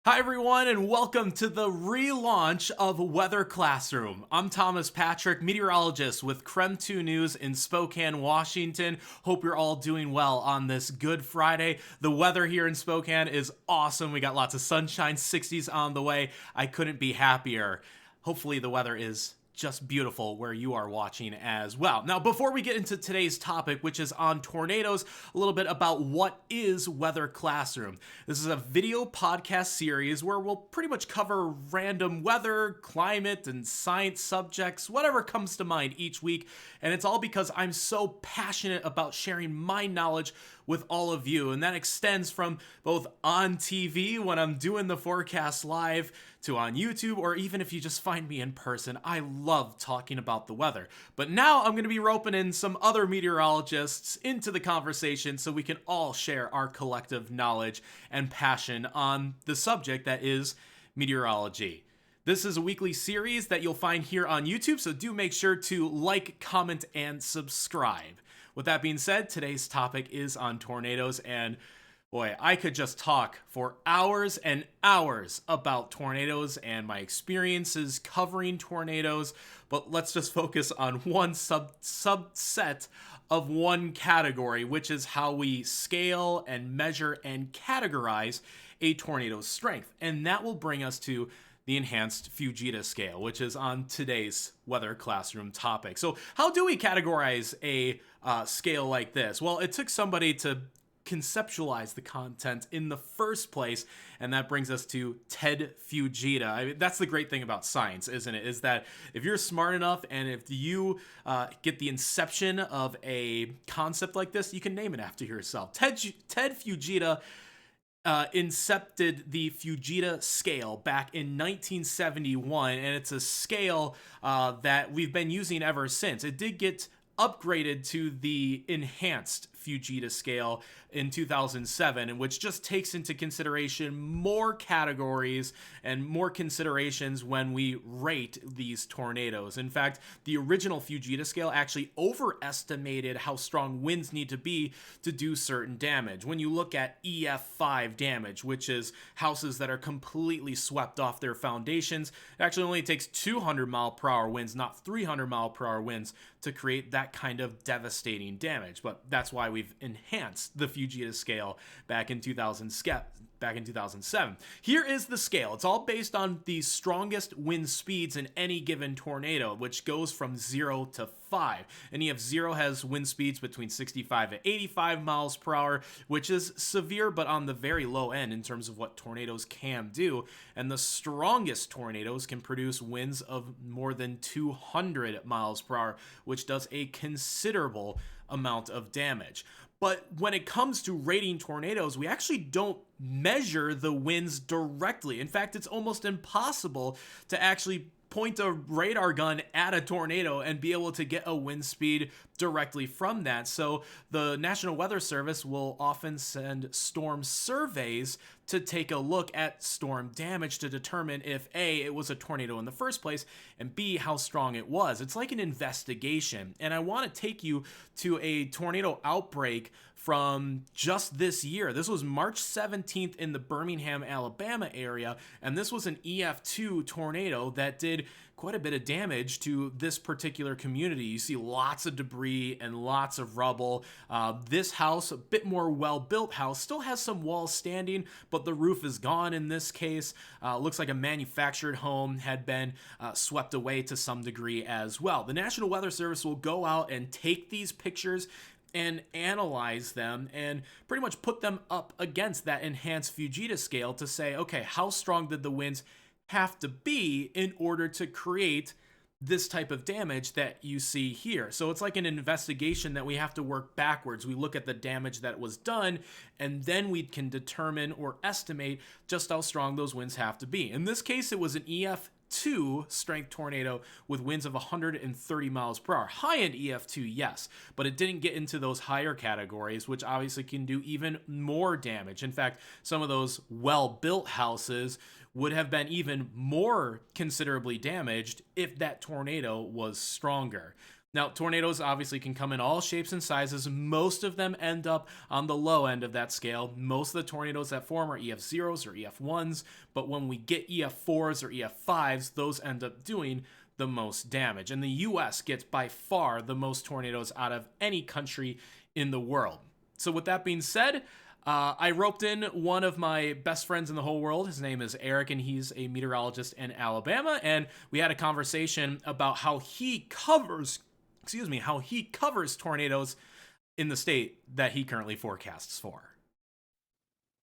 Hi everyone and welcome to the relaunch of Weather Classroom. I'm Thomas Patrick, meteorologist with KREM2 News in Spokane, Washington. Hope you're all doing well on this Good Friday. The weather here in Spokane is awesome. We got lots of sunshine, 60s on the way. I couldn't be happier. Hopefully the weather is just beautiful where you are watching as well. Now, before we get into today's topic, which is on tornadoes, a little bit about what is Weather Classroom. This is a video podcast series where we'll pretty much cover random weather, climate, and science subjects, whatever comes to mind each week. And it's all because I'm so passionate about sharing my knowledge with all of you. And that extends from both on TV when I'm doing the forecast live to on YouTube, or even if you just find me in person. I love talking about the weather. But now I'm going to be roping in some other meteorologists into the conversation so we can all share our collective knowledge and passion on the subject that is meteorology. This is a weekly series that you'll find here on YouTube, so do make sure to like, comment, and subscribe. With that being said, today's topic is on tornadoes, and boy, I could just talk for hours and hours about tornadoes and my experiences covering tornadoes, but let's just focus on one subset of one category, which is how we scale and measure and categorize a tornado's strength. And that will bring us to the enhanced Fujita Scale, which is on today's Weather Classroom topic. So how do we categorize a scale like this? Well, it took somebody to conceptualize the content in the first place, and that brings us to Ted Fujita. I mean, that's the great thing about science, isn't it? Is that if you're smart enough and if you get the inception of a concept like this, you can name it after yourself. Ted Fujita incepted the Fujita Scale back in 1971, and it's a scale that we've been using ever since. It did get upgraded to the enhanced Fujita Scale in 2007, which just takes into consideration more categories and more considerations when we rate these tornadoes. In fact, the original Fujita Scale actually overestimated how strong winds need to be to do certain damage. When you look at EF5 damage, which is houses that are completely swept off their foundations, it actually only takes 200-mile-per-hour winds, not 300-mile-per-hour winds, to create that kind of devastating damage. But that's why we've enhanced the Fujita Scale back in 2007. Here is the scale. It's all based on the strongest wind speeds in any given tornado, which goes from 0 to 5. And EF0 has wind speeds between 65 to 85 miles per hour, which is severe, but on the very low end in terms of what tornadoes can do. And the strongest tornadoes can produce winds of more than 200 miles per hour, which does a considerable amount of damage. But when it comes to rating tornadoes, we actually don't measure the winds directly. In fact, it's almost impossible to actually point a radar gun at a tornado and be able to get a wind speed directly from that. So the National Weather Service will often send storm surveys to take a look at storm damage to determine if A, it was a tornado in the first place, and B, how strong it was. It's like an investigation. And I want to take you to a tornado outbreak from just this year. This was March 17th in the Birmingham, Alabama area, and this was an EF2 tornado that did quite a bit of damage to this particular community. You see lots of debris and lots of rubble. This house, a bit more well-built house, still has some walls standing, but the roof is gone in this case. Looks like a manufactured home had been swept away to some degree as well. The National Weather Service will go out and take these pictures and analyze them and pretty much put them up against that enhanced Fujita Scale to say, okay, how strong did the winds have to be in order to create this type of damage that you see here? So it's like an investigation that we have to work backwards. We look at the damage that was done, and then we can determine or estimate just how strong those winds have to be. In this case, it was an EF2 strength tornado with winds of 130 miles per hour. High-end EF2, yes, but it didn't get into those higher categories, which obviously can do even more damage. In fact, some of those well-built houses would have been even more considerably damaged if that tornado was stronger. Now, tornadoes obviously can come in all shapes and sizes. Most of them end up on the low end of that scale. Most of the tornadoes that form are EF0s or EF1s, but when we get EF4s or EF5s, those end up doing the most damage. And the US gets by far the most tornadoes out of any country in the world. So with that being said, I roped in one of my best friends in the whole world. His name is Eric, and he's a meteorologist in Alabama. And we had a conversation about how he covers tornadoes in the state that he currently forecasts for.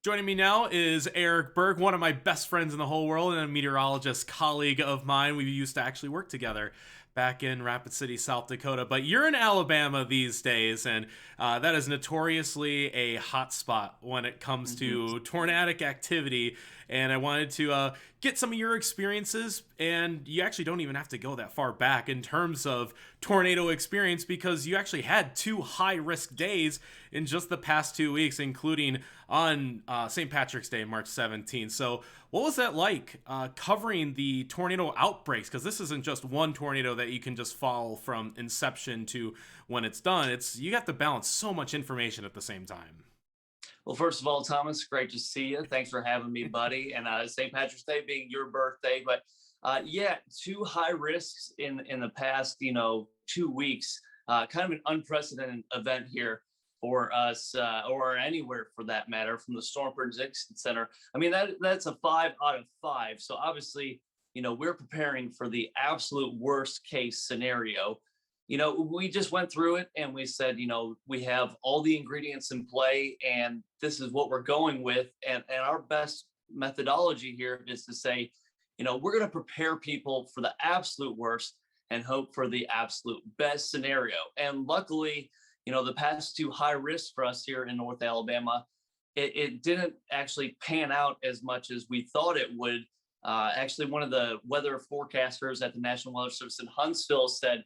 Joining me now is Eric Berg, one of my best friends in the whole world and a meteorologist colleague of mine. We used to actually work together back in Rapid City, South Dakota. But you're in Alabama these days, and that is notoriously a hot spot when it comes to tornadic activity. And I wanted to get some of your experiences, and you actually don't even have to go that far back in terms of tornado experience, because you actually had 2 high-risk days in just the past 2 weeks, including on St. Patrick's Day, March 17th. So what was that like covering the tornado outbreaks? Because this isn't just one tornado that you can just follow from inception to when it's done. You have to balance so much information at the same time. Well, first of all, Thomas, great to see you. Thanks for having me, buddy. And St. Patrick's Day being your birthday, but yeah, 2 high risks in the past, 2 weeks. Kind of an unprecedented event here for us, or anywhere for that matter, from the Storm Prediction Center. I mean, that's a 5 out of 5. So obviously, we're preparing for the absolute worst case scenario. We just went through it and we said, we have all the ingredients in play and this is what we're going with. And our best methodology here is to say, we're going to prepare people for the absolute worst and hope for the absolute best scenario. And luckily, the past 2 high risks for us here in North Alabama, it didn't actually pan out as much as we thought it would. Actually, one of the weather forecasters at the National Weather Service in Huntsville said,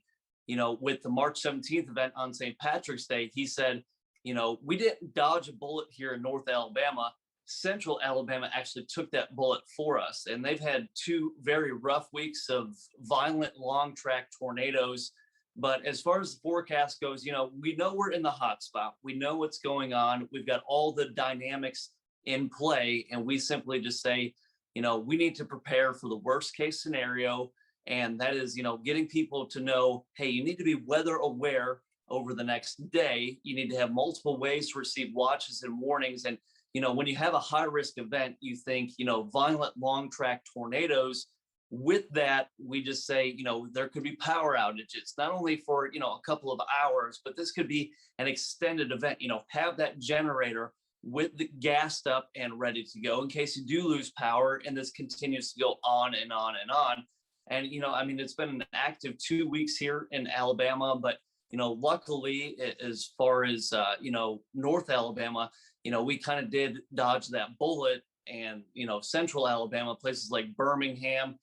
with the March 17th event on St. Patrick's Day, he said, we didn't dodge a bullet here in North Alabama. Central Alabama actually took that bullet for us. And they've had 2 very rough weeks of violent long track tornadoes. But as far as the forecast goes, we know we're in the hot spot. We know what's going on. We've got all the dynamics in play. And we simply just say, we need to prepare for the worst case scenario. And that is, getting people to know, hey, you need to be weather aware over the next day. You need to have multiple ways to receive watches and warnings. And, when you have a high risk event, you think, violent long track tornadoes. With that, we just say, there could be power outages, not only for, a couple of hours, but this could be an extended event. Have that generator with the gassed up and ready to go in case you do lose power. And this continues to go on and on and on. And, it's been an active 2 weeks here in Alabama, but, luckily, as far as, North Alabama, we kind of did dodge that bullet. And, Central Alabama, places like Birmingham,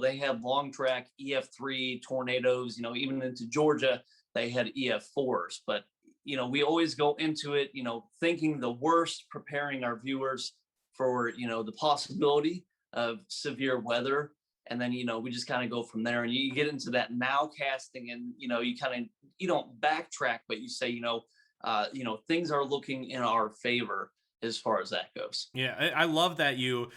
they had long track EF3 tornadoes, even into Georgia, they had EF4s. But, we always go into it, thinking the worst, preparing our viewers for, the possibility of severe weather. And then, we just kind of go from there and you get into that now casting and, you don't backtrack, but you say, things are looking in our favor as far as that goes. Yeah, I love that you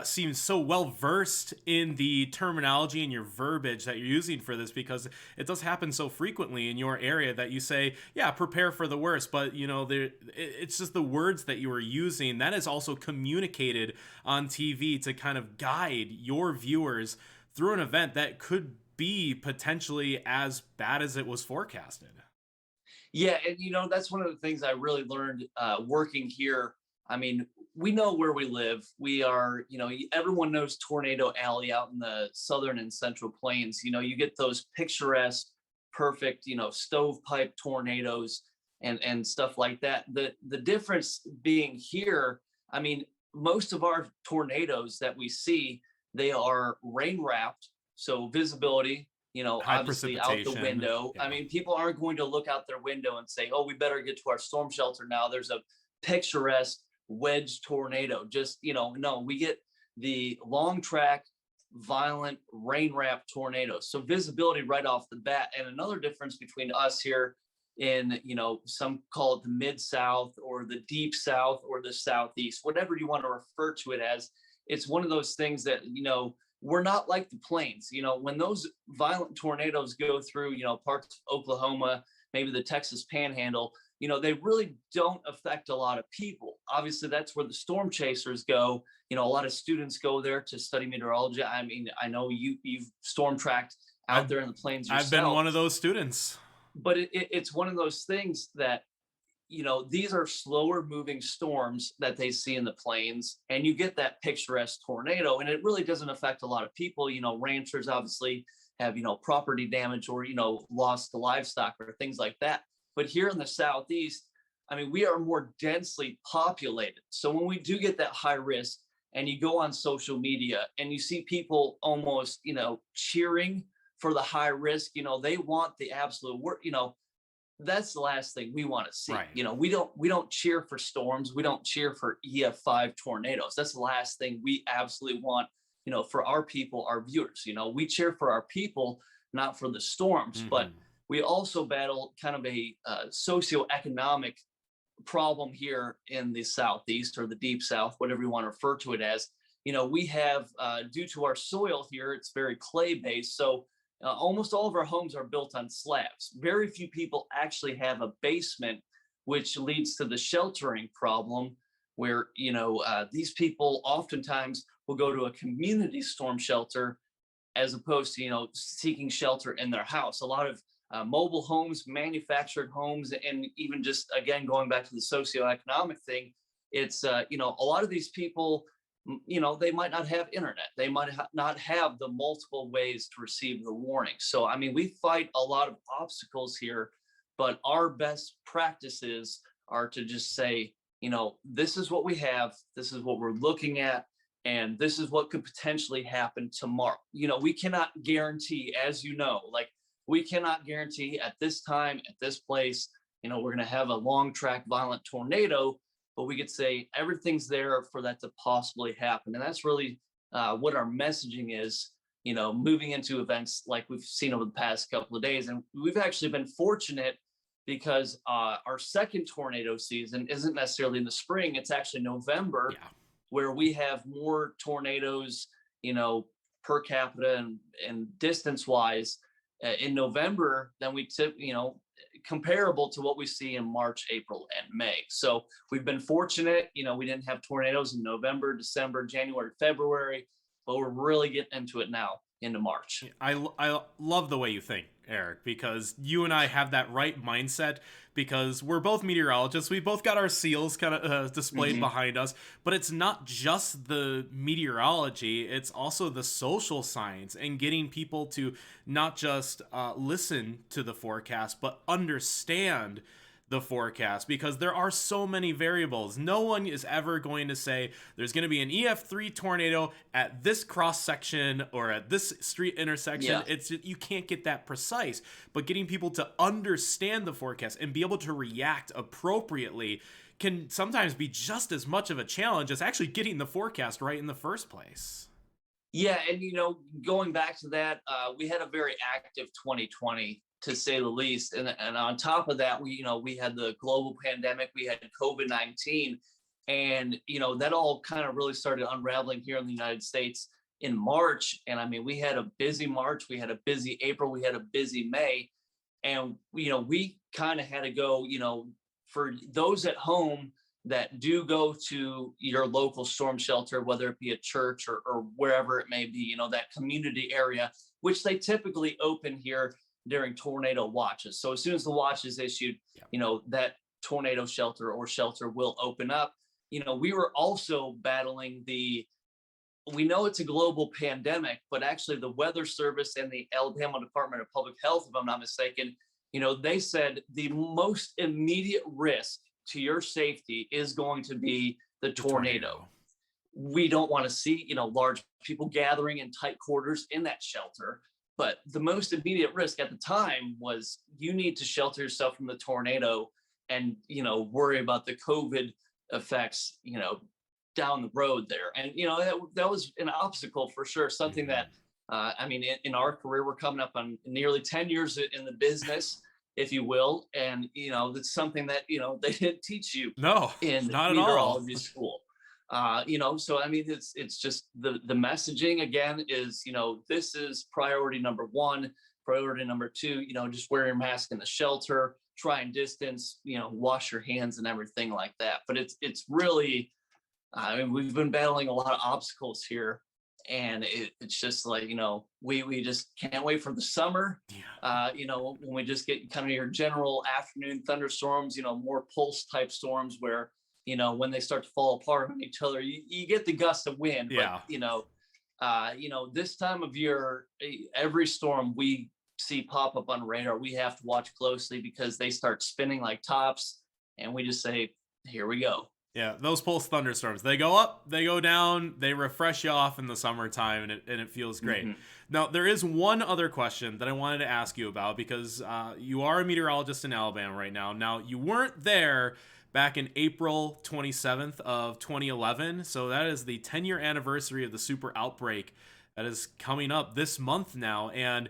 seem so well versed in the terminology and your verbiage that you're using for this, because it does happen so frequently in your area that you say, yeah, prepare for the worst. But, it's just the words that you are using that is also communicated on TV to kind of guide your viewers through an event that could be potentially as bad as it was forecasted. Yeah, and that's one of the things I really learned working here. We know where we live. We are, everyone knows Tornado Alley out in the southern and central plains. You get those picturesque, perfect, stovepipe tornadoes and stuff like that. The difference being here, most of our tornadoes that we see, they are rain wrapped, so visibility, High obviously out the window. Yeah. People aren't going to look out their window and say, oh, we better get to our storm shelter now. There's a picturesque wedge tornado. Just, no, we get the long track violent rain-wrapped tornadoes. So visibility right off the bat. And another difference between us here in, some call it the mid-south or the deep south or the southeast, whatever you want to refer to it as, it's one of those things that, we're not like the plains. When those violent tornadoes go through, parts of Oklahoma, maybe the Texas Panhandle, they really don't affect a lot of people. Obviously, that's where the storm chasers go. A lot of students go there to study meteorology. I mean, I know you've storm tracked out there in the plains yourself. I've been one of those students. But it's one of those things that, these are slower moving storms that they see in the plains, and you get that picturesque tornado, and it really doesn't affect a lot of people. Ranchers obviously have, property damage or, loss to livestock or things like that. But here in the Southeast, I mean, we are more densely populated. So when we do get that high risk and you go on social media and you see people almost, cheering for the high risk, they want the absolute work, that's the last thing we want to see. Right. We don't cheer for storms. We don't cheer for EF5 tornadoes. That's the last thing we absolutely want, for our people, our viewers. We cheer for our people, not for the storms. Mm-hmm. But we also battle kind of a socioeconomic problem here in the Southeast or the Deep South, whatever you want to refer to it as. We have, due to our soil here, it's very clay based. So almost all of our homes are built on slabs. Very few people actually have a basement, which leads to the sheltering problem where, these people oftentimes will go to a community storm shelter as opposed to, seeking shelter in their house. A lot of mobile homes, manufactured homes, and even just, again, going back to the socioeconomic thing, it's, a lot of these people, they might not have internet. They might not have the multiple ways to receive the warning. So, I mean, we fight a lot of obstacles here, but our best practices are to just say, this is what we have, this is what we're looking at, and this is what could potentially happen tomorrow. We cannot guarantee, as we cannot guarantee at this time, at this place, we're going to have a long track violent tornado, but we could say everything's there for that to possibly happen. And that's really what our messaging is, moving into events like we've seen over the past couple of days. And we've actually been fortunate because our second tornado season isn't necessarily in the spring, it's actually November, where we have more tornadoes, per capita and distance wise in November than we comparable to what we see in March, April, and May. So we've been fortunate, we didn't have tornadoes in November, December, January, February, but we're really getting into it now into March. I love the way you think, Eric, because you and I have that right mindset because we're both meteorologists. We both got our seals kind of displayed behind us, but it's not just the meteorology, it's also the social science and getting people to not just listen to the forecast, but understand the forecast, because there are so many variables. No one is ever going to say there's going to be an EF3 tornado at this cross section or at this street intersection. You can't get that precise, but getting people to understand the forecast and be able to react appropriately can sometimes be just as much of a challenge as actually getting the forecast right in the first place. Yeah, and going back to that, we had a very active 2020, to say the least, and on top of that, we had the global pandemic, we had COVID-19, and that all kind of really started unraveling here in the United States in March. And I mean, we had a busy March, we had a busy April, we had a busy May, and we kind of had to go. For those at home that do go to your local storm shelter, whether it be a church or wherever it may be, that community area, which they typically open here during tornado watches. So as soon as the watch is issued, that tornado shelter or shelter will open up. We were also battling we know it's a global pandemic, but actually the Weather Service and the Alabama Department of Public Health, if I'm not mistaken, they said the most immediate risk to your safety is going to be the tornado. We don't want to see, large people gathering in tight quarters in that shelter. But the most immediate risk at the time was you need to shelter yourself from the tornado and, worry about the COVID effects, down the road there. And, that was an obstacle for sure. Something that, I mean, in our career, we're coming up on nearly 10 years in the business, if you will. And, that's something that, they didn't teach you No, in not at all. meteorology school. So I mean, it's just the messaging again is, this is priority number one. Priority number two, just wear your mask in the shelter, try and distance, wash your hands and everything like that. But it's really, I mean, we've been battling a lot of obstacles here, and it's just like, we just can't wait for the summer. When we just get kind of your general afternoon thunderstorms, more pulse type storms where, when they start to fall apart on each other, you get the gust of wind. Yeah. But, this time of year, every storm we see pop up on radar, we have to watch closely because they start spinning like tops, and we just say, here we go. Yeah, those pulse thunderstorms, they go up, they go down, they refresh you off in the summertime, and it feels great. Mm-hmm. Now, there is one other question that I wanted to ask you about, because you are a meteorologist in Alabama right now. Now, you weren't there back in April 27th of 2011, so that is the 10-year anniversary of the super outbreak that is coming up this month now. And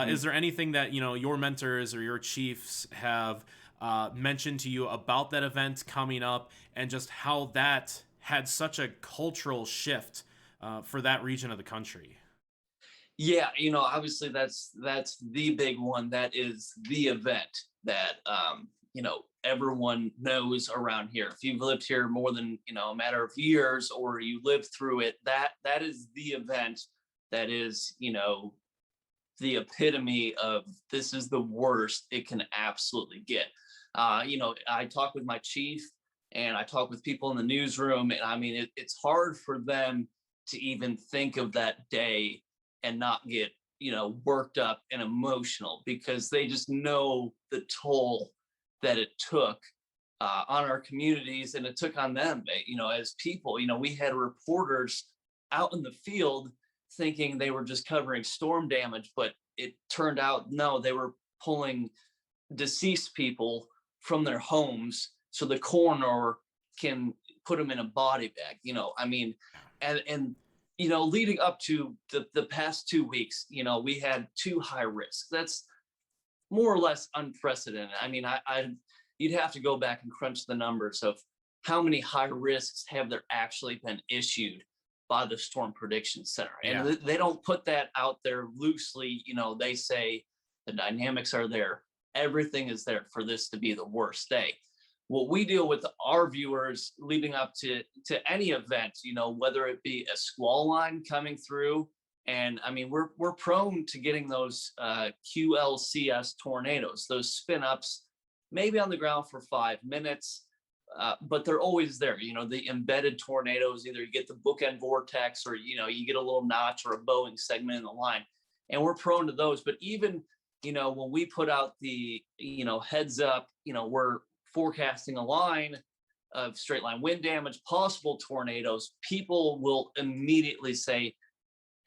is there anything that, your mentors or your chiefs have mentioned to you about that event coming up, and just how that had such a cultural shift for that region of the country? Yeah, obviously that's the big one. That is the event that everyone knows around here. If you've lived here more than a matter of years, or you lived through it, that is the event that is the epitome of, this is the worst it can absolutely get. I talk with my chief, and I talk with people in the newsroom, and I mean, it's hard for them to even think of that day and not get, worked up and emotional, because they just know the toll that it took on our communities, and it took on them, as people. We had reporters out in the field thinking they were just covering storm damage, but it turned out, no, they were pulling deceased people from their homes so the coroner can put them in a body bag. I mean, and leading up to the past 2 weeks, we had 2 high risks. That's more or less unprecedented. I mean, you'd have to go back and crunch the numbers of how many high risks have there actually been issued by the Storm Prediction Center. And they don't put that out there loosely. They say the dynamics are there. Everything is there for this to be the worst day. What we deal with our viewers leading up to any event, whether it be a squall line coming through, and I mean, we're prone to getting those QLCS tornadoes, those spin ups, maybe on the ground for 5 minutes, but they're always there. The embedded tornadoes, either you get the bookend vortex, or you get a little notch or a bowing segment in the line, and we're prone to those. But even when we put out the heads up, we're forecasting a line of straight line wind damage, possible tornadoes, people will immediately say,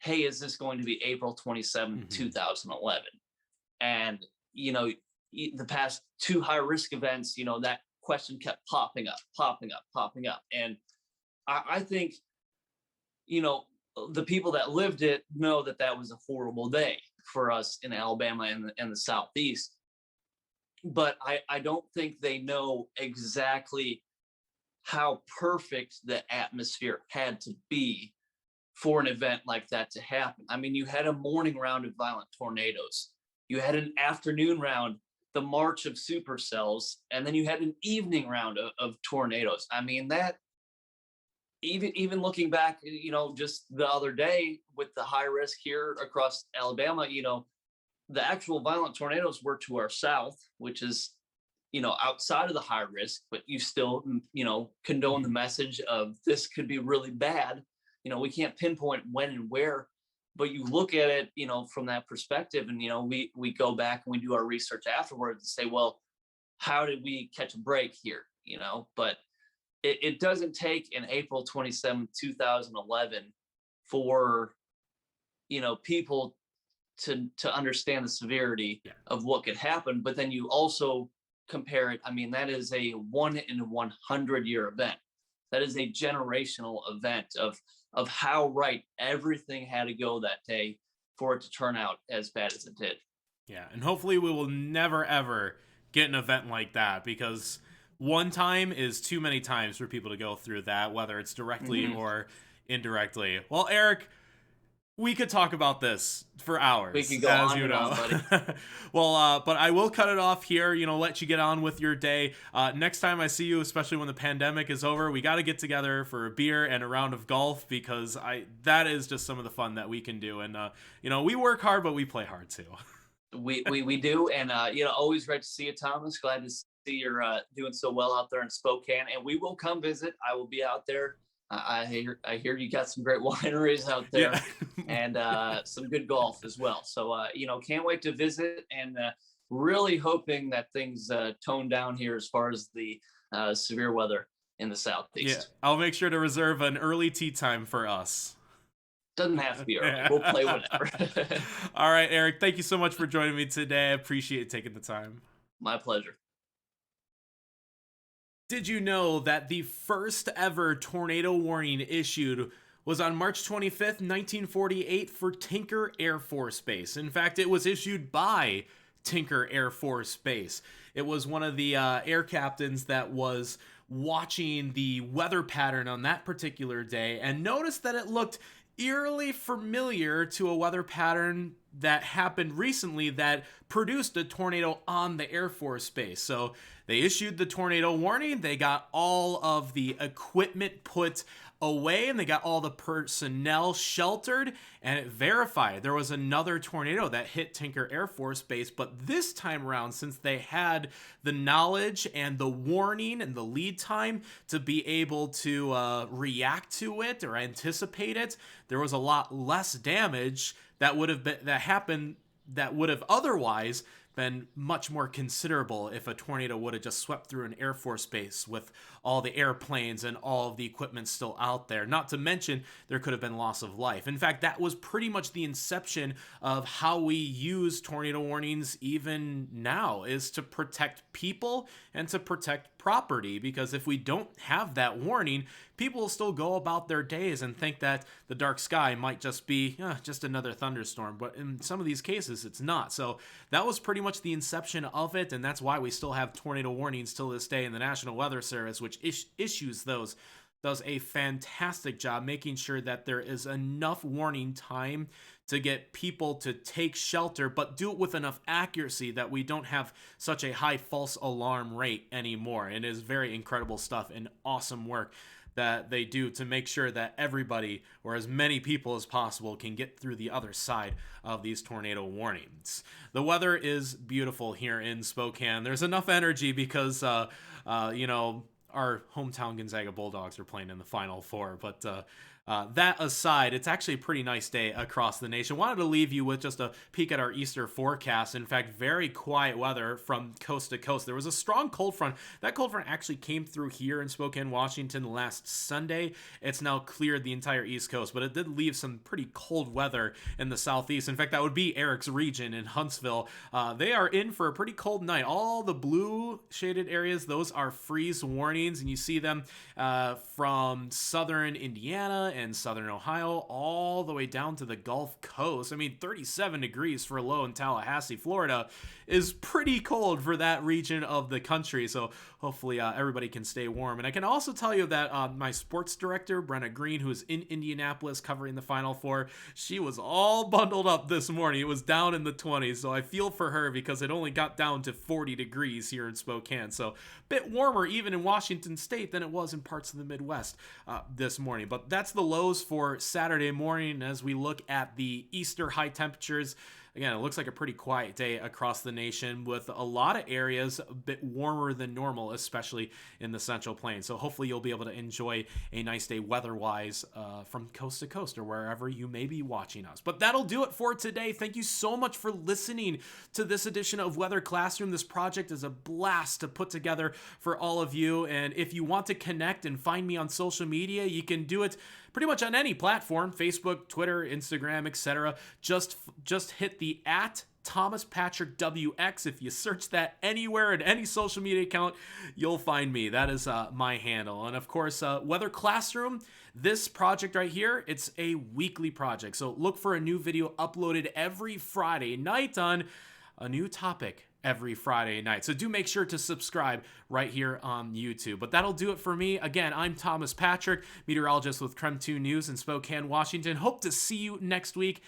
hey, is this going to be April 27th, 2011? And the past 2 high risk events, that question kept popping up. And I think the people that lived it know that was a horrible day for us in Alabama and the Southeast. But I don't think they know exactly how perfect the atmosphere had to be for an event like that to happen. I mean, you had a morning round of violent tornadoes. You had an afternoon round, the march of supercells, and then you had an evening round of tornadoes. I mean, that even looking back, just the other day with the high risk here across Alabama, the actual violent tornadoes were to our south, which is, outside of the high risk, but you still, condone the message of this could be really bad. We can't pinpoint when and where, but you look at it, from that perspective, and, we go back and we do our research afterwards and say, well, how did we catch a break here? But it doesn't take an April 27th, 2011 for, people to understand the severity of what could happen. But then you also compare it. I mean, that is a 1 in 100 year event. that is a generational event of how right everything had to go that day for it to turn out as bad as it did. Yeah, and hopefully we will never ever get an event like that, because one time is too many times for people to go through that, whether it's directly or indirectly. Well, Eric, we could talk about this for hours, We could go as on you and know. on, buddy. Well, but I will cut it off here. Let you get on with your day. Next time I see you, especially when the pandemic is over, we got to get together for a beer and a round of golf, because that is just some of the fun that we can do. And we work hard, but we play hard too. We do, and always great to see you, Thomas. Glad to see you're doing so well out there in Spokane, and we will come visit. I will be out there. I hear you got some great wineries out there, Yeah. and some good golf as well. So can't wait to visit, and really hoping that things tone down here as far as the severe weather in the southeast. Yeah, I'll make sure to reserve an early tea time for us. Doesn't have to be early. We'll play whenever. All right, Eric, thank you so much for joining me today. I appreciate taking the time. My pleasure. Did you know that the first ever tornado warning issued was on March 25th, 1948 for Tinker Air Force Base? In fact, it was issued by Tinker Air Force Base. It was one of the air captains that was watching the weather pattern on that particular day and noticed that it looked eerily familiar to a weather pattern that happened recently that produced a tornado on the Air Force Base. So they issued the tornado warning, they got all of the equipment put away, and they got all the personnel sheltered, and it verified there was another tornado that hit Tinker Air Force Base. But this time around, since they had the knowledge and the warning and the lead time to be able to react to it or anticipate it, there was a lot less damage that would have otherwise been much more considerable if a tornado would have just swept through an Air Force base with all the airplanes and all of the equipment still out there. Not to mention, there could have been loss of life. In fact, that was pretty much the inception of how we use tornado warnings even now, is to protect people and to protect property. Because if we don't have that warning, people will still go about their days and think that the dark sky might just be just another thunderstorm. But in some of these cases, it's not. So that was pretty much the inception of it, and that's why we still have tornado warnings till this day. In the National Weather Service, which issues those, does a fantastic job making sure that there is enough warning time to get people to take shelter, but do it with enough accuracy that we don't have such a high false alarm rate anymore. It is very incredible stuff and awesome work that they do to make sure that everybody, or as many people as possible, can get through the other side of these tornado warnings. The weather is beautiful here in Spokane. There's enough energy because, our hometown Gonzaga Bulldogs are playing in the Final Four. But that aside, it's actually a pretty nice day across the nation. Wanted to leave you with just a peek at our Easter forecast. In fact, very quiet weather from coast to coast. There was a strong cold front. That cold front actually came through here in Spokane, Washington last Sunday. It's now cleared the entire East Coast, but it did leave some pretty cold weather in the southeast. In fact, that would be Eric's region in Huntsville. They are in for a pretty cold night. All the blue shaded areas, those are freeze warnings, and you see them from southern Indiana and southern Ohio all the way down to the Gulf Coast. I mean, 37 degrees for a low in Tallahassee, Florida is pretty cold for that region of the country. So hopefully everybody can stay warm. And I can also tell you that my sports director, Brenna Green, who is in Indianapolis covering the Final Four, she was all bundled up this morning. It was down in the 20s. So I feel for her because it only got down to 40 degrees here in Spokane. So a bit warmer even in Washington State than it was in parts of the Midwest this morning. But that's the lows for Saturday morning. As we look at the Easter high temperatures, again, it looks like a pretty quiet day across the nation with a lot of areas a bit warmer than normal, especially in the Central Plains. So hopefully you'll be able to enjoy a nice day weather-wise from coast to coast or wherever you may be watching us. But that'll do it for today. Thank you so much for listening to this edition of Weather Classroom. This project is a blast to put together for all of you. And if you want to connect and find me on social media, you can do it pretty much on any platform: Facebook, Twitter, Instagram, etc. Just hit the Thomas Patrick WX. If you search that anywhere in any social media account, you'll find me. That is my handle. And of course, Weather Classroom, this project right here, it's a weekly project. So look for a new video uploaded every Friday night on a new topic every Friday night. So do make sure to subscribe right here on YouTube. But that'll do it for me. Again, I'm Thomas Patrick, meteorologist with KREM 2 News in Spokane, Washington. Hope to see you next week.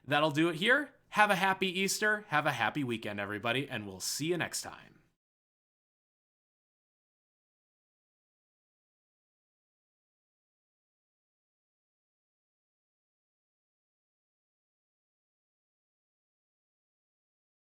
That'll do it here. Have a happy Easter. Have a happy weekend, everybody, and we'll see you next time.